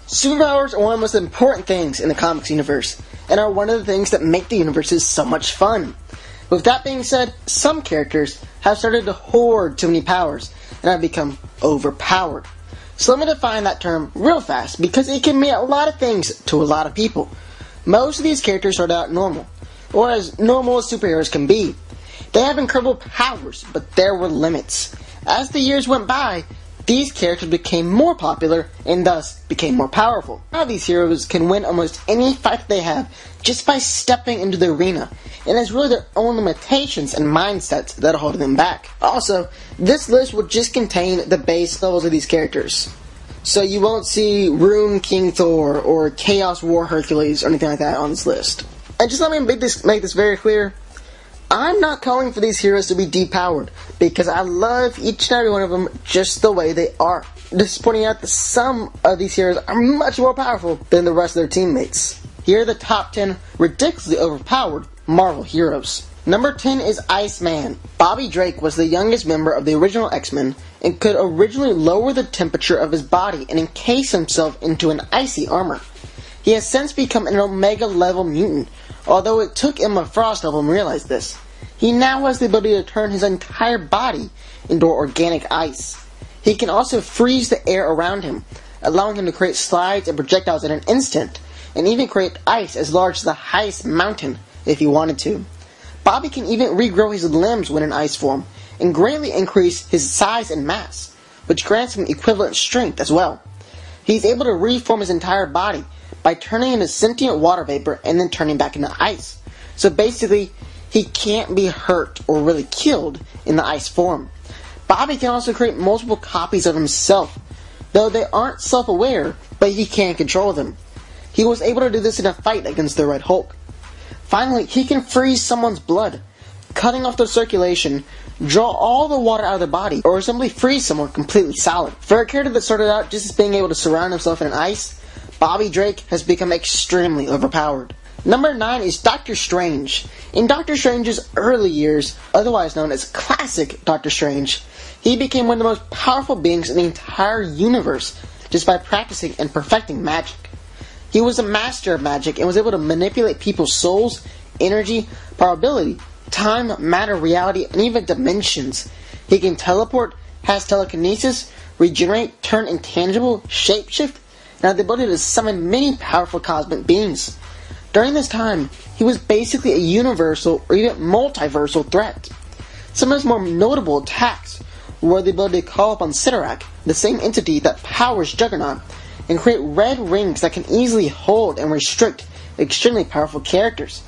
Superpowers are one of the most important things in the comics universe, and are one of the things that make the universes so much fun. With that being said, some characters have started to hoard too many powers, and have become overpowered. So let me define that term real fast, because it can mean a lot of things to a lot of people. Most of these characters start out normal, or as normal as superheroes can be. They have incredible powers, but there were limits. As the years went by, these characters became more popular, and thus became more powerful. Now these heroes can win almost any fight that they have just by stepping into the arena, and it's really their own limitations and mindsets that are holding them back. Also, this list will just contain the base levels of these characters. So you won't see Rune King Thor or Chaos War Hercules or anything like that on this list. And just let me make this very clear. I'm not calling for these heroes to be depowered, because I love each and every one of them just the way they are. Just pointing out that some of these heroes are much more powerful than the rest of their teammates. Here are the top 10 ridiculously overpowered Marvel heroes. Number 10 is Iceman. Bobby Drake was the youngest member of the original X-Men, and could originally lower the temperature of his body and encase himself into an icy armor. He has since become an Omega level mutant, although it took Emma Frost to help him realize this. He now has the ability to turn his entire body into organic ice. He can also freeze the air around him, allowing him to create slides and projectiles in an instant, and even create ice as large as the highest mountain if he wanted to. Bobby can even regrow his limbs when in ice form, and greatly increase his size and mass, which grants him equivalent strength as well. He's able to reform his entire body by turning into sentient water vapor and then turning back into ice. So basically, he can't be hurt or really killed in the ice form. Bobby can also create multiple copies of himself, though they aren't self-aware, but he can control them. He was able to do this in a fight against the Red Hulk. Finally, he can freeze someone's blood, cutting off their circulation, draw all the water out of their body, or simply freeze someone completely solid. For a character that started out just as being able to surround himself in ice, Bobby Drake has become extremely overpowered. Number 9 is Doctor Strange. In Doctor Strange's early years, otherwise known as Classic Doctor Strange, he became one of the most powerful beings in the entire universe just by practicing and perfecting magic. He was a master of magic and was able to manipulate people's souls, energy, probability, time, matter, reality, and even dimensions. He can teleport, has telekinesis, regenerate, turn intangible, shapeshift, and had the ability to summon many powerful cosmic beings. During this time, he was basically a universal or even multiversal threat. Some of his more notable attacks were the ability to call upon Sidorak, the same entity that powers Juggernaut, and create red rings that can easily hold and restrict extremely powerful characters.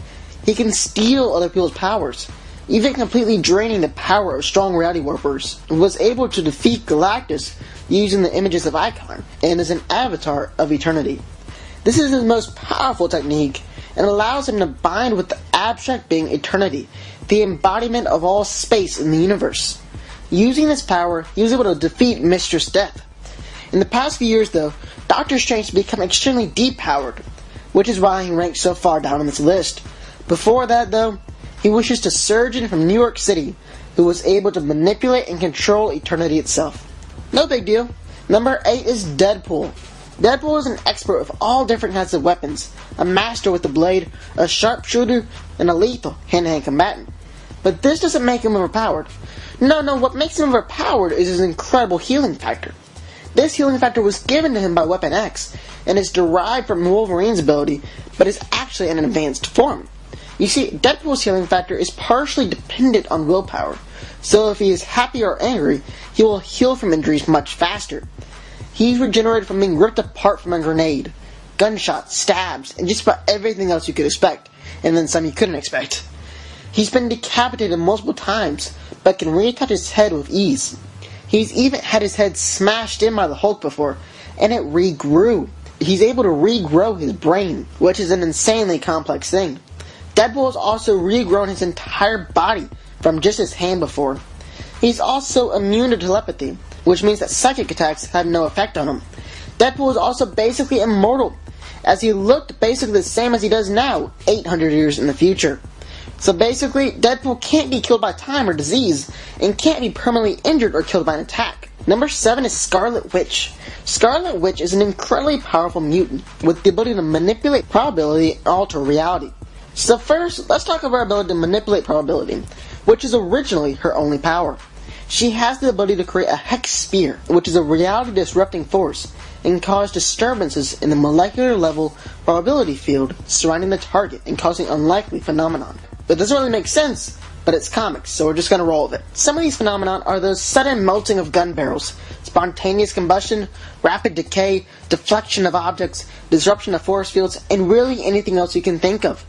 He can steal other people's powers, even completely draining the power of strong reality warpers, and was able to defeat Galactus using the images of Icon, and is an avatar of eternity. This is his most powerful technique, and allows him to bind with the abstract being eternity, the embodiment of all space in the universe. Using this power, he was able to defeat Mistress Death. In the past few years, though, Doctor Strange has become extremely depowered, which is why he ranks so far down on this list. Before that, though, he was just a surgeon from New York City who was able to manipulate and control eternity itself. No big deal. Number 8 is Deadpool. Deadpool is an expert with all different kinds of weapons, a master with the blade, a sharpshooter, and a lethal hand-to-hand combatant. But this doesn't make him overpowered. No, what makes him overpowered is his incredible healing factor. This healing factor was given to him by Weapon X, and is derived from Wolverine's ability, but is actually in an advanced form. You see, Deadpool's healing factor is partially dependent on willpower, so if he is happy or angry, he will heal from injuries much faster. He's regenerated from being ripped apart from a grenade, gunshots, stabs, and just about everything else you could expect, and then some you couldn't expect. He's been decapitated multiple times, but can reattach his head with ease. He's even had his head smashed in by the Hulk before, and it regrew. He's able to regrow his brain, which is an insanely complex thing. Deadpool has also regrown his entire body from just his hand before. He's also immune to telepathy, which means that psychic attacks have no effect on him. Deadpool is also basically immortal, as he looked basically the same as he does now, 800 years in the future. So basically, Deadpool can't be killed by time or disease, and can't be permanently injured or killed by an attack. Number 7 is Scarlet Witch. Scarlet Witch is an incredibly powerful mutant with the ability to manipulate probability and alter reality. So first, let's talk about her ability to manipulate probability, which is originally her only power. She has the ability to create a hex sphere, which is a reality-disrupting force, and cause disturbances in the molecular level probability field surrounding the target and causing unlikely phenomenon. It doesn't really make sense, but it's comics, so we're just gonna roll with it. Some of these phenomena are the sudden melting of gun barrels, spontaneous combustion, rapid decay, deflection of objects, disruption of force fields, and really anything else you can think of.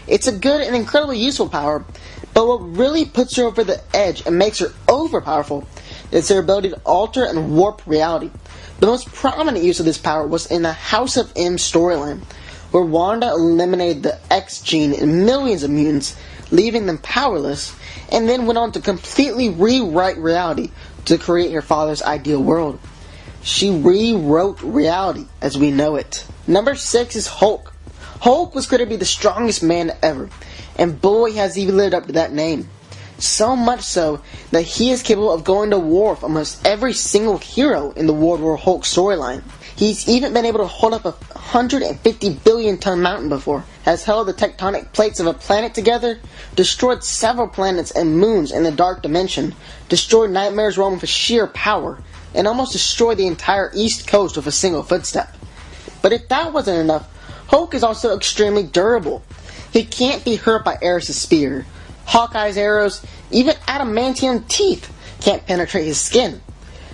It's a good and incredibly useful power, but what really puts her over the edge and makes her overpowerful is her ability to alter and warp reality. The most prominent use of this power was in the House of M storyline, where Wanda eliminated the X gene in millions of mutants, leaving them powerless, and then went on to completely rewrite reality to create her father's ideal world. She rewrote reality as we know it. Number 6 is Hulk. Hulk was created to be the strongest man ever, and boy has he lived up to that name. So much so that he is capable of going to war with almost every single hero in the World War Hulk storyline. He's even been able to hold up a 150 billion ton mountain before, has held the tectonic plates of a planet together, destroyed several planets and moons in the Dark Dimension, destroyed Nightmare's realm with sheer power, and almost destroyed the entire East Coast with a single footstep. But if that wasn't enough, Hulk is also extremely durable. He can't be hurt by Ares' spear. Hawkeye's arrows, even adamantium teeth can't penetrate his skin.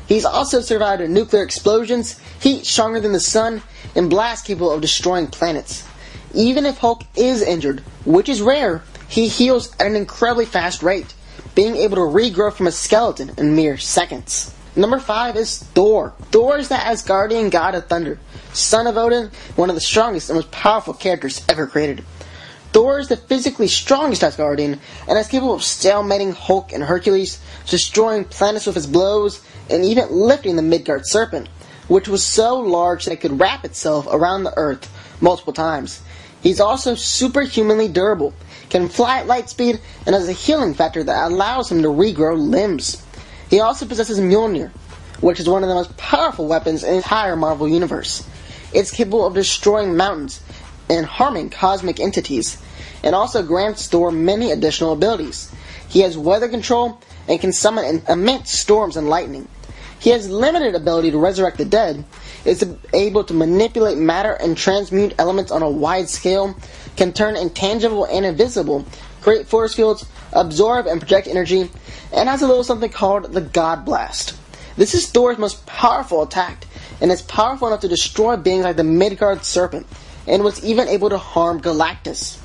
He's also survived nuclear explosions, heat stronger than the sun, and blasts capable of destroying planets. Even if Hulk is injured, which is rare, he heals at an incredibly fast rate, being able to regrow from a skeleton in mere seconds. Number 5 is Thor. Thor is the Asgardian god of thunder, son of Odin, one of the strongest and most powerful characters ever created. Thor is the physically strongest Asgardian, and is capable of stalemating Hulk and Hercules, destroying planets with his blows, and even lifting the Midgard serpent, which was so large that it could wrap itself around the Earth multiple times. He's also superhumanly durable, can fly at light speed, and has a healing factor that allows him to regrow limbs. He also possesses Mjolnir, which is one of the most powerful weapons in the entire Marvel Universe. It's capable of destroying mountains and harming cosmic entities, and also grants Thor many additional abilities. He has weather control and can summon immense storms and lightning. He has limited ability to resurrect the dead, is able to manipulate matter and transmute elements on a wide scale, can turn intangible and invisible, create force fields, absorb and project energy, and has a little something called the God Blast. This is Thor's most powerful attack, and is powerful enough to destroy beings like the Midgard serpent, and was even able to harm Galactus.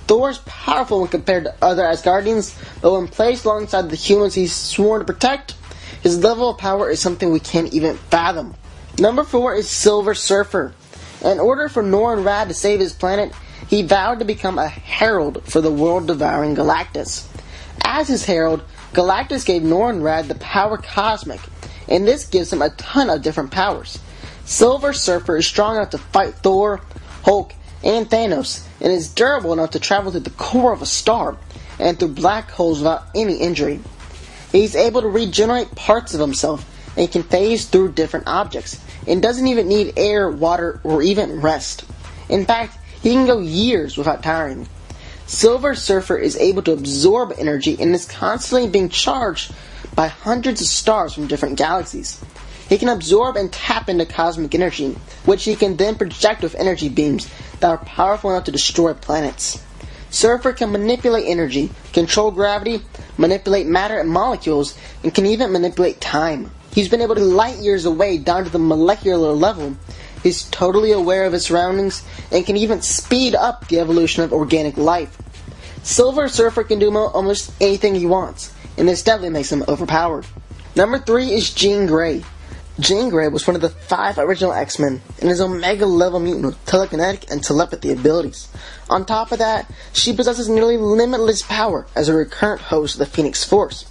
Thor is powerful when compared to other Asgardians, but when placed alongside the humans he's sworn to protect, his level of power is something we can't even fathom. Number 4 is Silver Surfer. In order for Norrin-Radd to save his planet, he vowed to become a herald for the world-devouring Galactus. As his herald, Galactus gave Norrin-Radd the power cosmic, and this gives him a ton of different powers. Silver Surfer is strong enough to fight Thor, Hulk, and Thanos, and is durable enough to travel through the core of a star, and through black holes without any injury. He's able to regenerate parts of himself, and can phase through different objects, and doesn't even need air, water, or even rest. In fact, he can go years without tiring. Silver Surfer is able to absorb energy and is constantly being charged by hundreds of stars from different galaxies. He can absorb and tap into cosmic energy, which he can then project with energy beams that are powerful enough to destroy planets. Surfer can manipulate energy, control gravity, manipulate matter and molecules, and can even manipulate time. He's been able to light years away down to the molecular level. He's totally aware of his surroundings, and can even speed up the evolution of organic life. Silver Surfer can do almost anything he wants, and this definitely makes him overpowered. Number 3 is Jean Grey. Jean Grey was one of the 5 original X-Men, and is Omega-level mutant with telekinetic and telepathy abilities. On top of that, she possesses nearly limitless power as a recurrent host of the Phoenix Force.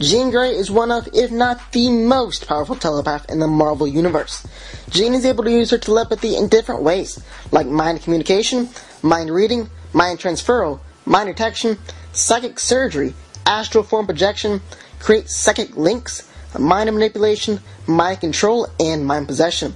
Jean Grey is one of, if not the most powerful telepath in the Marvel Universe. Jean is able to use her telepathy in different ways, like mind communication, mind reading, mind transferal, mind detection, psychic surgery, astral form projection, create psychic links, mind manipulation, mind control, and mind possession.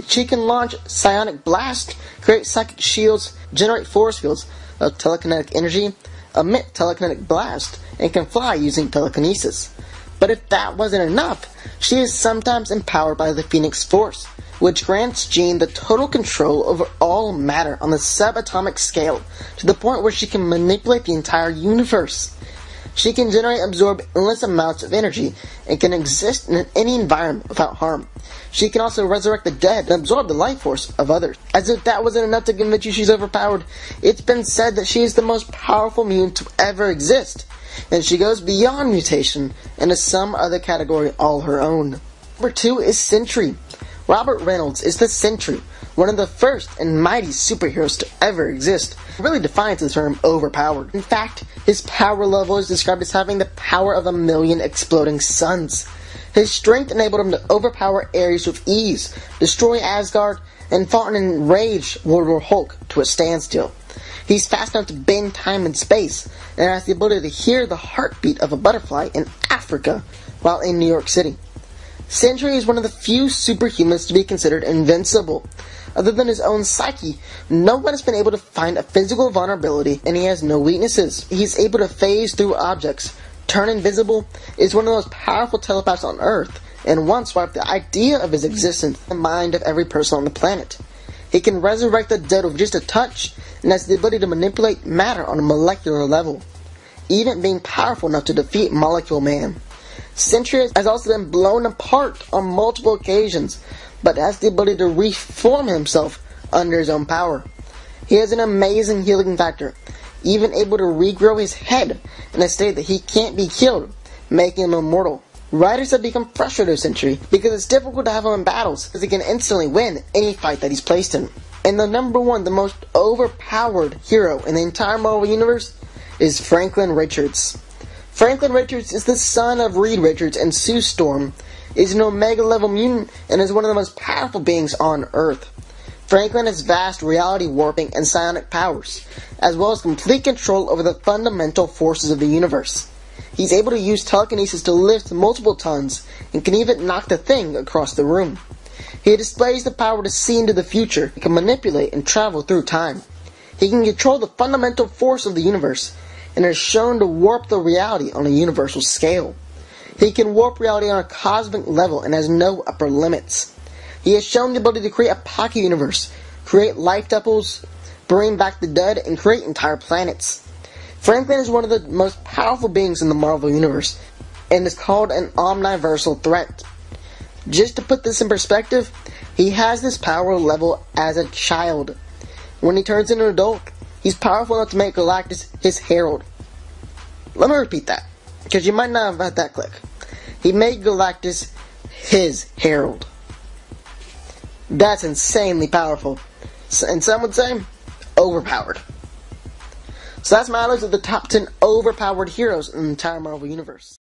She can launch psionic blasts, create psychic shields, generate force fields of telekinetic energy, emit telekinetic blast, and can fly using telekinesis. But if that wasn't enough, she is sometimes empowered by the Phoenix Force, which grants Jean the total control over all matter on the subatomic scale, to the point where she can manipulate the entire universe. She can generate and absorb endless amounts of energy, and can exist in any environment without harm. She can also resurrect the dead and absorb the life force of others. As if that wasn't enough to convince you she's overpowered, it's been said that she is the most powerful mutant to ever exist, and she goes beyond mutation into some other category all her own. Number 2 is Sentry. Robert Reynolds is the Sentry, one of the first and mighty superheroes to ever exist. It really defines the term overpowered. In fact, his power level is described as having the power of 1,000,000 exploding suns. His strength enabled him to overpower Ares with ease, destroy Asgard, and fought an enraged World War Hulk to a standstill. He's fast enough to bend time and space, and has the ability to hear the heartbeat of a butterfly in Africa while in New York City. Sentry is one of the few superhumans to be considered invincible. Other than his own psyche, no one has been able to find a physical vulnerability, and he has no weaknesses. He's able to phase through objects, turn invisible, is one of the most powerful telepaths on Earth, and once wiped the idea of his existence from the mind of every person on the planet. He can resurrect the dead with just a touch, and has the ability to manipulate matter on a molecular level, even being powerful enough to defeat Molecule Man. Sentry has also been blown apart on multiple occasions, but has the ability to reform himself under his own power. He has an amazing healing factor, even able to regrow his head in a state that he can't be killed, making him immortal. Writers have become frustrated with Sentry because it's difficult to have him in battles, because he can instantly win any fight that he's placed in. And the number 1, the most overpowered hero in the entire Marvel Universe is Franklin Richards. Franklin Richards is the son of Reed Richards and Sue Storm, is an Omega-level mutant, and is one of the most powerful beings on Earth. Franklin has vast reality warping and psionic powers, as well as complete control over the fundamental forces of the universe. He's able to use telekinesis to lift multiple tons, and can even knock the Thing across the room. He displays the power to see into the future, and can manipulate and travel through time. He can control the fundamental force of the universe, and is shown to warp the reality on a universal scale. He can warp reality on a cosmic level and has no upper limits. He has shown the ability to create a pocket universe, create life doubles, bring back the dead, and create entire planets. Franklin is one of the most powerful beings in the Marvel Universe, and is called an omniversal threat. Just to put this in perspective, he has this power level as a child. When he turns into an adult, he's powerful enough to make Galactus his herald. Let me repeat that, because you might not have had that click. He made Galactus his herald. That's insanely powerful. And some would say, overpowered. So that's my list of the top 10 overpowered heroes in the entire Marvel Universe.